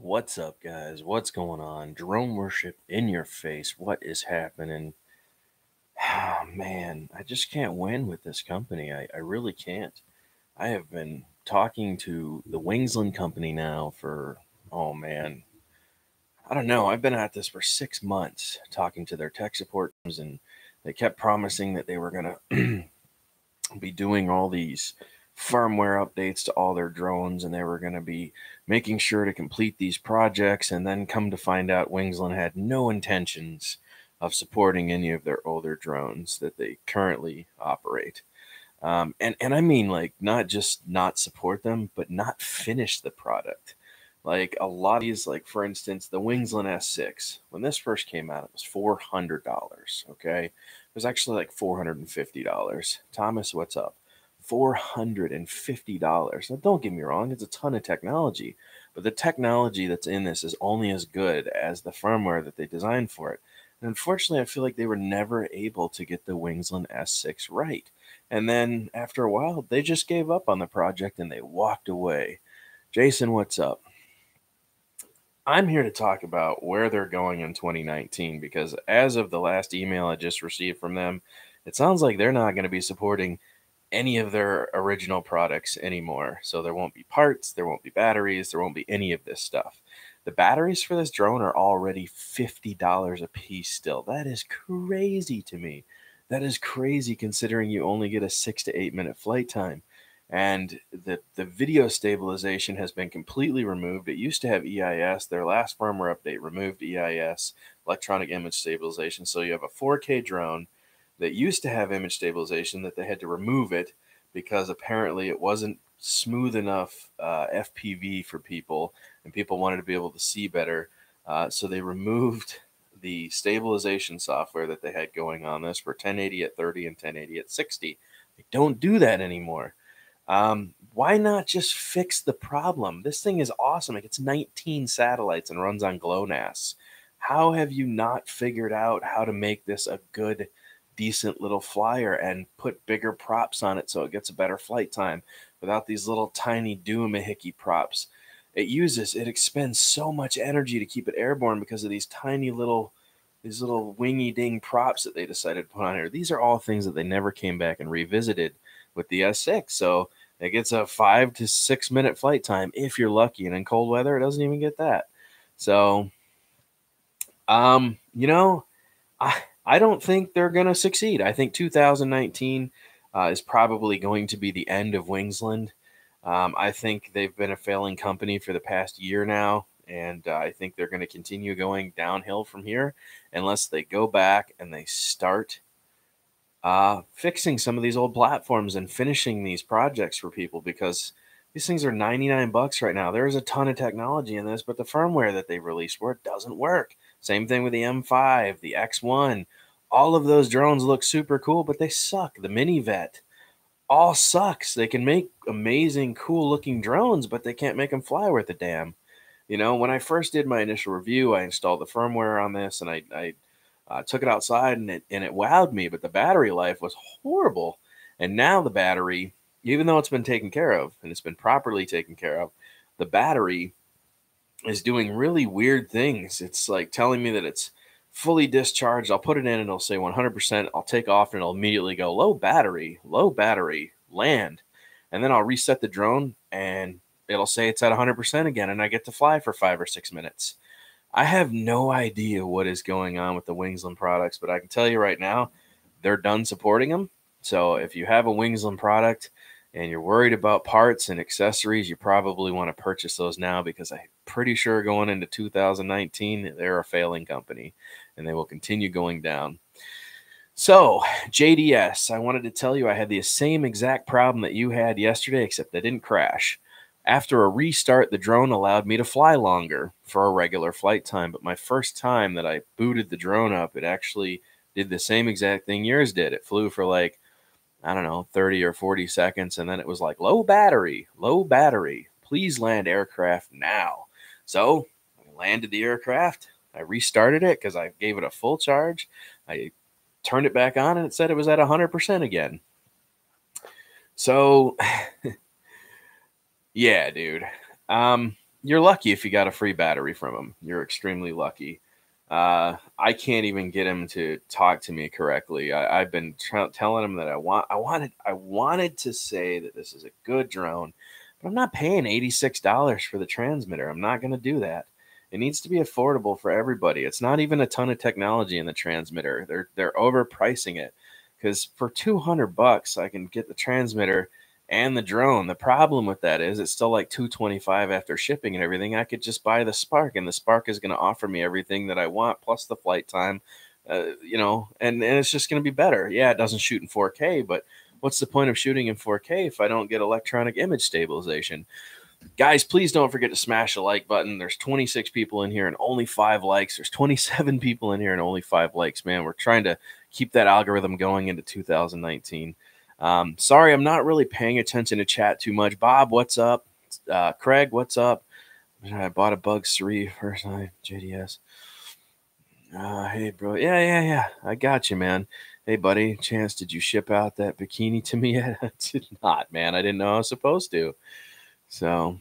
What's up, guys? What's going on? Drone worship in your face. What is happening? Oh, man, I just can't win with this company. I really can't. I have been talking to the Wingsland company now for, oh man, I don't know. I've been at this for 6 months talking to their tech support teams, and they kept promising that they were going to be doing all these firmware updates to all their drones, and they were going to be making sure to complete these projects. And then come to find out, Wingsland had no intentions of supporting any of their older drones that they currently operate. And I mean, like, not just not support them, but not finish the product. Like a lot of these, like for instance, the Wingsland S6, when this first came out, it was $400. Okay. It was actually like $450. Thomas, what's up? $450. Now, don't get me wrong, it's a ton of technology, but the technology that's in this is only as good as the firmware that they designed for it. And unfortunately, I feel like they were never able to get the Wingsland S6 right. And then after a while, they just gave up on the project and they walked away. Jason, what's up? I'm here to talk about where they're going in 2019 because as of the last email I just received from them, it sounds like they're not going to be supporting any of their original products anymore. So there won't be parts, there won't be batteries, there won't be any of this stuff. The batteries for this drone are already $50 a piece still. That is crazy to me. That is crazy considering you only get a 6 to 8 minute flight time. And the video stabilization has been completely removed. It used to have EIS. Their last firmware update removed EIS, electronic image stabilization. So you have a 4K drone that used to have image stabilization that they had to remove it because apparently it wasn't smooth enough FPV for people, and people wanted to be able to see better. So they removed the stabilization software that they had going on this for 1080 at 30 and 1080 at 60. They don't do that anymore. Why not just fix the problem? This thing is awesome. It gets 19 satellites and runs on GLONASS. How have you not figured out how to make this a good, decent little flyer and put bigger props on it so it gets a better flight time without these little tiny doohickey props? It expends so much energy to keep it airborne because of these little wingy ding props that they decided to put on here. These are all things that they never came back and revisited with the S6. So it gets a 5 to 6 minute flight time if you're lucky, and in cold weather, it doesn't even get that. So, you know, I don't think they're going to succeed. I think 2019 is probably going to be the end of Wingsland. I think they've been a failing company for the past year now, and I think they're going to continue going downhill from here unless they go back and they start fixing some of these old platforms and finishing these projects for people, because these things are 99 bucks right now. There is a ton of technology in this, but the firmware that they released for it doesn't work. Same thing with the M5, the X1. All of those drones look super cool, but they suck. The Mini Vet all sucks. They can make amazing, cool looking drones, but they can't make them fly worth a damn. When I first did my initial review, I installed the firmware on this, and I took it outside, and it wowed me, but the battery life was horrible. And now the battery, even though it's been taken care of and it's been properly taken care of, the battery is doing really weird things. It's like telling me that it's fully discharged. I'll put it in and it'll say 100%. I'll take off and it'll immediately go low battery, land. And then I'll reset the drone and it'll say it's at 100% again, and I get to fly for 5 or 6 minutes. I have no idea what is going on with the Wingsland products, but I can tell you right now, they're done supporting them. So if you have a Wingsland product and you're worried about parts and accessories, you probably want to purchase those now, because I'm pretty sure going into 2019, they're a failing company and they will continue going down. So, JDS, I wanted to tell you I had the same exact problem that you had yesterday, except I didn't crash. After a restart, the drone allowed me to fly longer for a regular flight time, but my first time that I booted the drone up, it actually did the same exact thing yours did. It flew for like, I don't know, 30 or 40 seconds, and then it was like, low battery, please land aircraft now. So I landed the aircraft, I restarted it because I gave it a full charge. I turned it back on and it said it was at 100% again. So yeah, dude. you're lucky if you got a free battery from him. You're extremely lucky. I can't even get him to talk to me correctly. I've been telling him that I wanted to say that this is a good drone, but I'm not paying $86 for the transmitter. I'm not going to do that. It needs to be affordable for everybody. It's not even a ton of technology in the transmitter. They're overpricing it because for $200 I can get the transmitter and the drone. The problem with that is it's still like $225 after shipping and everything. I could just buy the Spark, and the Spark is going to offer me everything that I want plus the flight time, and it's just going to be better. Yeah, it doesn't shoot in 4K, but what's the point of shooting in 4K if I don't get electronic image stabilization? Guys, please don't forget to smash the like button. There's 26 people in here and only 5 likes. There's 27 people in here and only 5 likes, man. We're trying to keep that algorithm going into 2019. Sorry, I'm not really paying attention to chat too much. Bob, what's up? Craig, what's up? I bought a Bugs 3 first time, JDS. Hey, bro. Yeah. I got you, man. Hey, buddy. Chance, did you ship out that bikini to me yet? I did not, man. I didn't know I was supposed to. So,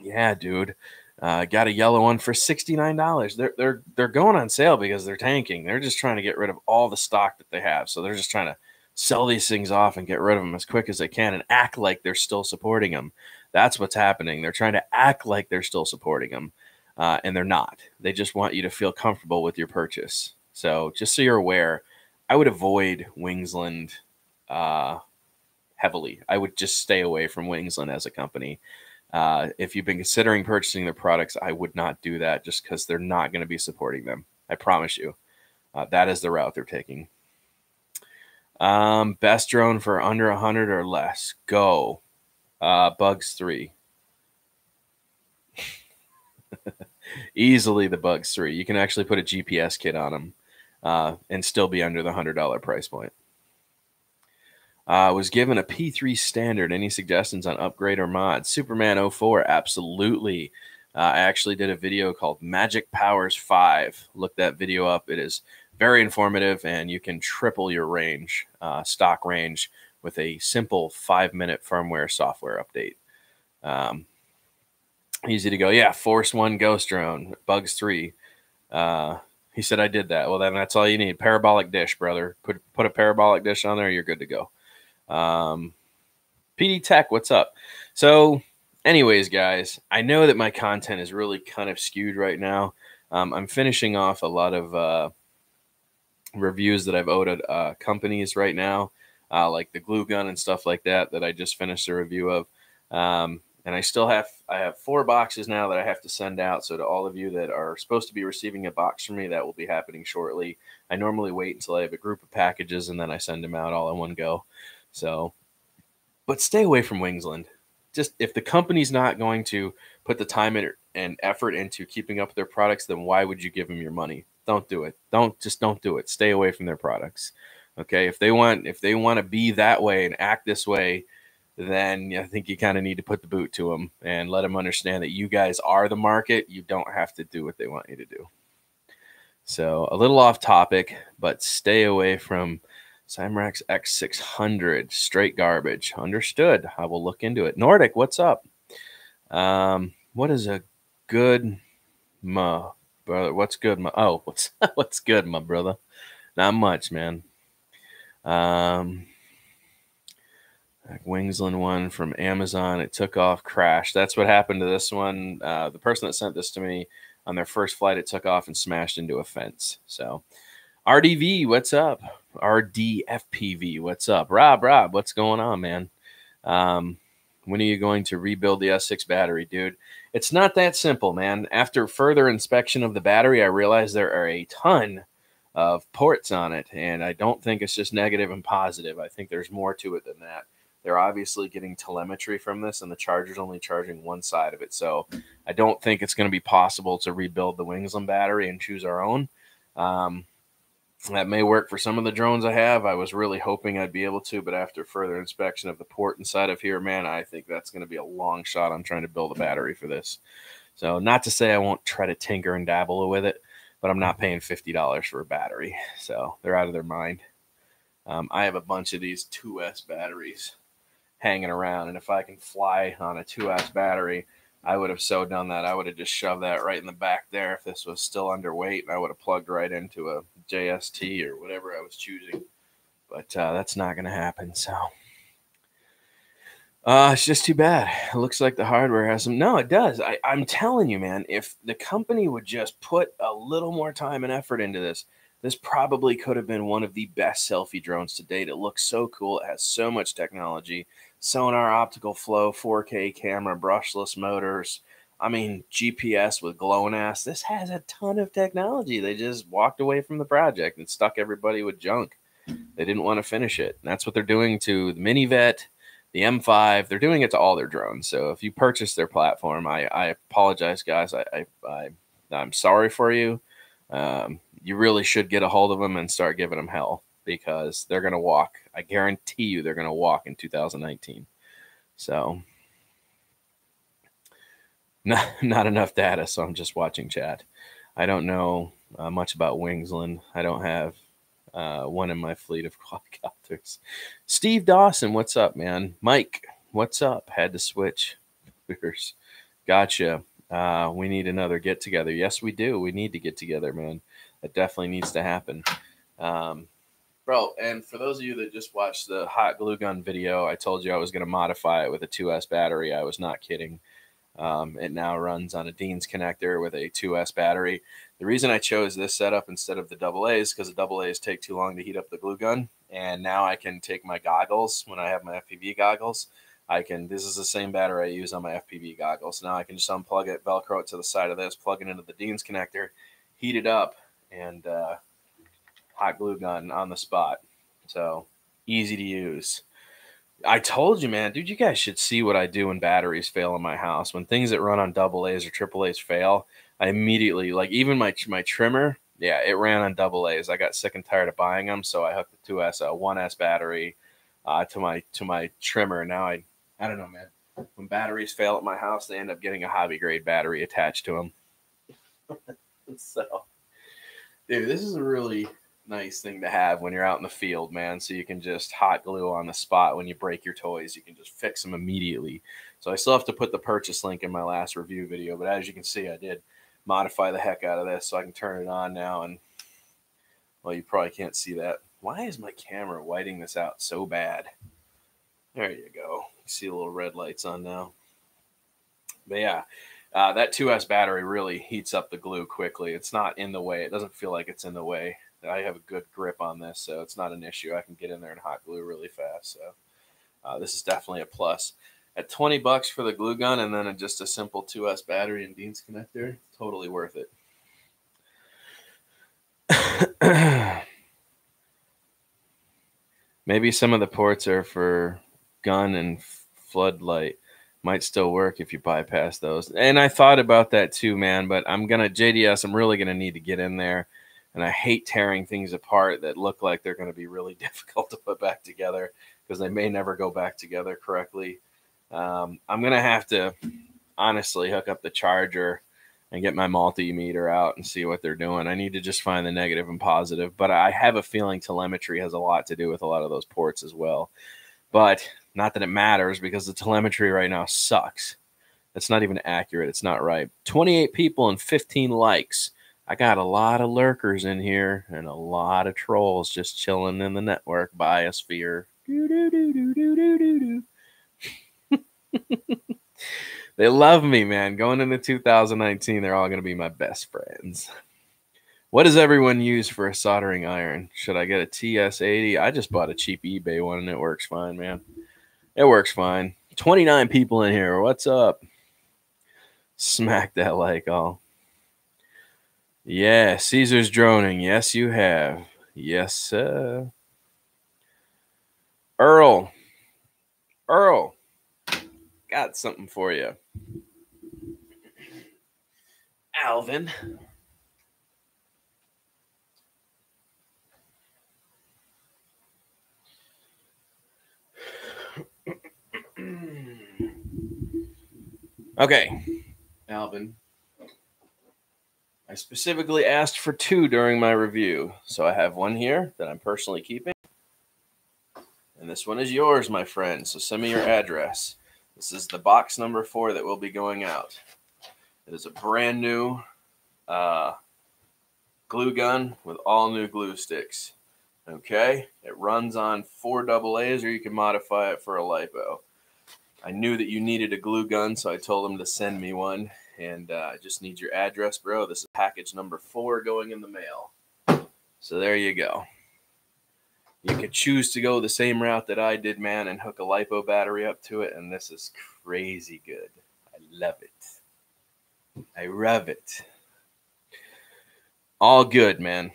yeah, dude. Got a yellow one for $69. They're going on sale because they're tanking. They're just trying to get rid of all the stock that they have. So they're just trying to sell these things off and get rid of them as quick as they can and act like they're still supporting them. That's what's happening. They're trying to act like they're still supporting them, and they're not. They just want you to feel comfortable with your purchase. So just so you're aware, I would avoid Wingsland heavily. I would just stay away from Wingsland as a company. If you've been considering purchasing their products, I would not do that just because they're not going to be supporting them. I promise you. That is the route they're taking. Best drone for under 100 or less. Go. Bugs 3. Easily the Bugs 3. You can actually put a GPS kit on them and still be under the $100 price point. Was given a P3 standard. Any suggestions on upgrade or mod? Superman 04, absolutely. I actually did a video called Magic Powers 5. Look that video up. It is very informative, and you can triple your range, stock range, with a simple 5-minute firmware software update. Easy to go. Yeah, Force 1 Ghost Drone, Bugs 3. He said I did that. Well, then that's all you need. Parabolic dish, brother. Put a parabolic dish on there, you're good to go. PD Tech, what's up? So anyways, guys, I know that my content is really kind of skewed right now. I'm finishing off a lot of reviews that I've owed companies right now, like the glue gun and stuff like that I just finished a review of. And I have 4 boxes now that I have to send out. So to all of you that are supposed to be receiving a box from me, that will be happening shortly. I normally wait until I have a group of packages and then I send them out all in one go. So, but stay away from Wingsland. Just if the company's not going to put the time and effort into keeping up with their products, then why would you give them your money? Don't do it. Don't do it. Stay away from their products. Okay. If they want to be that way and act this way, then I think you kind of need to put the boot to them and let them understand that you guys are the market. You don't have to do what they want you to do. So a little off topic, but stay away from Cymrax X600. Straight garbage. Understood. I will look into it. Nordic, what's up? What is a good brother? What's good, what's good, my brother? Not much, man. Wingsland one from Amazon. It took off, crashed. That's what happened to this one. The person that sent this to me, on their first flight, it took off and smashed into a fence. So RDV, what's up? RDFPV, what's up? Rob, what's going on, man? When are you going to rebuild the S6 battery, dude? It's not that simple, man. After further inspection of the battery, I realized there are a ton of ports on it, and I don't think it's just negative and positive. I think there's more to it than that. They're obviously getting telemetry from this, and the charger's only charging one side of it. So I don't think it's going to be possible to rebuild the Wingsland battery and choose our own. That may work for some of the drones I have. I was really hoping I'd be able to, but after further inspection of the port inside of here, man, I think that's going to be a long shot on trying to build a battery for this. So not to say I won't try to tinker and dabble with it, but I'm not paying $50 for a battery. So they're out of their mind. I have a bunch of these 2S batteries hanging around, and if I can fly on a 2S battery, I would have so done that. I would have just shoved that right in the back there if this was still underweight, and I would have plugged right into a JST or whatever I was choosing. But that's not going to happen. So it's just too bad. It looks like the hardware has some. No, it does. I'm telling you, man, if the company would just put a little more time and effort into this, this probably could have been one of the best selfie drones to date. It looks so cool. It has so much technology. Sonar, optical flow, 4K camera, brushless motors. I mean, GPS with GLONASS. This has a ton of technology. They just walked away from the project and stuck everybody with junk. They didn't want to finish it. And that's what they're doing to the Minivet, the M5. They're doing it to all their drones. So if you purchase their platform, I apologize, guys. I'm sorry for you. You really should get a hold of them and start giving them hell, because they're going to walk. I guarantee you they're going to walk in 2019. So not enough data, so I'm just watching chat. I don't know much about Wingsland. I don't have one in my fleet of quadcopters. Steve Dawson, what's up, man? Mike, what's up? Had to switch. Gotcha. We need another get together. Yes, we do. We need to get together, man. That definitely needs to happen. Bro, and for those of you that just watched the hot glue gun video, I told you I was going to modify it with a 2S battery. I was not kidding. It now runs on a Dean's connector with a 2S battery. The reason I chose this setup instead of the AA is because the AA's take too long to heat up the glue gun. And now I can take my goggles when I have my FPV goggles. This is the same battery I use on my FPV goggles. Now I can just unplug it, Velcro it to the side of this, plug it into the Dean's connector, heat it up, and hot glue gun on the spot. So easy to use. I told you, man, dude, you guys should see what I do when batteries fail in my house. When things that run on AA's or AAA's fail, I immediately, like even my trimmer, yeah, it ran on AA's. I got sick and tired of buying them, so I hooked the 1S battery to my trimmer. Now I don't know, man. When batteries fail at my house, they end up getting a hobby grade battery attached to them. So, dude, this is a really nice thing to have when you're out in the field, man. So you can just hot glue on the spot when you break your toys. You can just fix them immediately. So I still have to put the purchase link in my last review video, but as you can see, I did modify the heck out of this so I can turn it on now. And well, you probably can't see that. Why is my camera whiting this out so bad? There you go. You see the little red lights on now. But yeah, that 2S battery really heats up the glue quickly. It's not in the way. It doesn't feel like it's in the way. I have a good grip on this, so it's not an issue. I can get in there and hot glue really fast. So this is definitely a plus. At $20 for the glue gun and then just a simple 2S battery and Dean's connector, totally worth it. Maybe some of the ports are for gun and floodlight. Might still work if you bypass those. And I thought about that too, man, but JDS, I'm really going to need to get in there. And I hate tearing things apart that look like they're going to be really difficult to put back together because they may never go back together correctly. I'm going to have to honestly hook up the charger and get my multimeter out and see what they're doing. I need to just find the negative and positive, but I have a feeling telemetry has a lot to do with a lot of those ports as well. But not that it matters because the telemetry right now sucks. It's not even accurate. It's not right. 28 people and 15 likes. I got a lot of lurkers in here and a lot of trolls just chilling in the network biosphere. They love me, man. Going into 2019, they're all going to be my best friends. What does everyone use for a soldering iron? Should I get a TS80? I just bought a cheap eBay one and it works fine, man. It works fine. 29 people in here. What's up? Smack that like all. Yeah, Caesar's droning. Yes, you have. Yes, sir. Earl, got something for you. Alvin. Okay, Alvin. I specifically asked for 2 during my review, so I have one here that I'm personally keeping. And this one is yours, my friend, so send me your address. This is the box number 4 that will be going out. It is a brand new glue gun with all new glue sticks. Okay, it runs on 4 AA's, or you can modify it for a lipo. I knew that you needed a glue gun, so I told them to send me one. And I just need your address, bro. This is package number 4 going in the mail. So there you go. You could choose to go the same route that I did, man, and hook a lipo battery up to it. And this is crazy good. I love it. I love it. All good, man.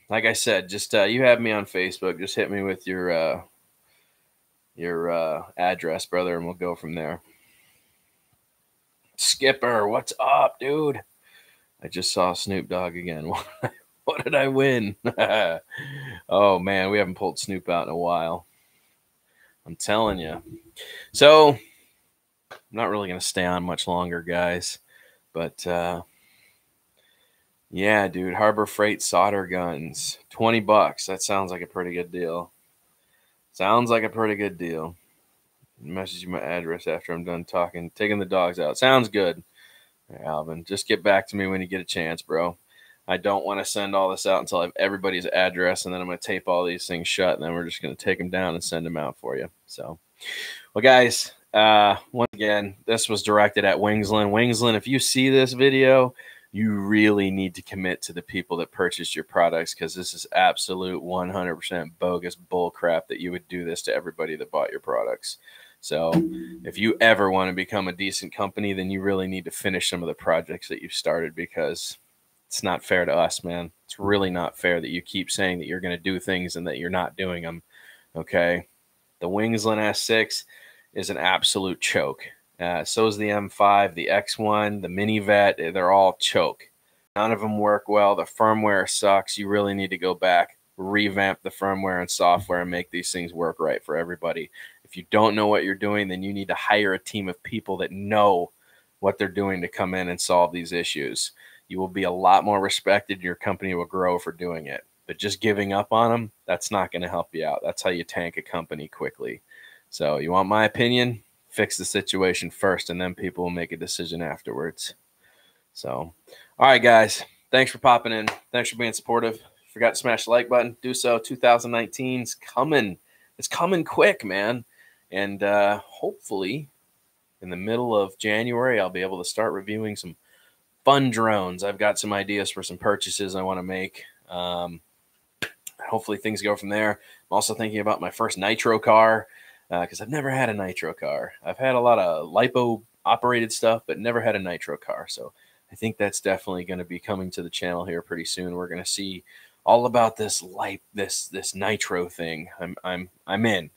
Like I said, just you have me on Facebook. Just hit me with your address, brother, and we'll go from there. Skipper, what's up, dude? I just saw Snoop Dogg again. What did I win? Oh, man, we haven't pulled Snoop out in a while. I'm telling you. So, I'm not really going to stay on much longer, guys. But, yeah, dude, Harbor Freight solder guns. $20. That sounds like a pretty good deal. Sounds like a pretty good deal. Message you my address after I'm done talking. Taking the dogs out. Sounds good. Right, Alvin, just get back to me when you get a chance, bro. I don't want to send all this out until I have everybody's address, and then I'm going to tape all these things shut, and then we're just going to take them down and send them out for you. So, well, guys, once again, this was directed at Wingsland. Wingsland, if you see this video, you really need to commit to the people that purchased your products, because this is absolute 100% bogus bullcrap that you would do this to everybody that bought your products. So if you ever want to become a decent company, then you really need to finish some of the projects that you've started, because it's not fair to us, man. It's really not fair that you keep saying that you're going to do things and that you're not doing them, okay? The Wingsland S6 is an absolute choke. So is the M5, the X1, the Mini Vet. They're all choke. None of them work well. The firmware sucks. You really need to go back, revamp the firmware and software, and make these things work right for everybody. If you don't know what you're doing, then you need to hire a team of people that know what they're doing to come in and solve these issues. You will be a lot more respected, and your company will grow for doing it. But just giving up on them, that's not going to help you out. That's how you tank a company quickly. So you want my opinion? Fix the situation first, and then people will make a decision afterwards. So, all right, guys. Thanks for popping in. Thanks for being supportive. If you forgot to smash the like button, do so. 2019's coming. It's coming quick, man. And hopefully in the middle of January, I'll be able to start reviewing some fun drones. I've got some ideas for some purchases I want to make. Hopefully things go from there. I'm also thinking about my first nitro car, because I've never had a nitro car. I've had a lot of lipo operated stuff, but never had a nitro car. So I think that's definitely going to be coming to the channel here pretty soon. We're going to see all about this this nitro thing. I'm in.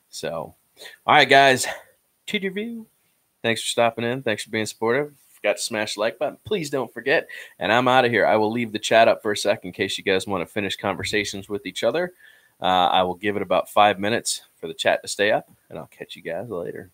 So, all right, guys. To review. Thanks for stopping in. Thanks for being supportive. Forgot to smash the like button. Please don't forget. And I'm out of here. I will leave the chat up for a second in case you guys want to finish conversations with each other. I will give it about 5 minutes for the chat to stay up, and I'll catch you guys later.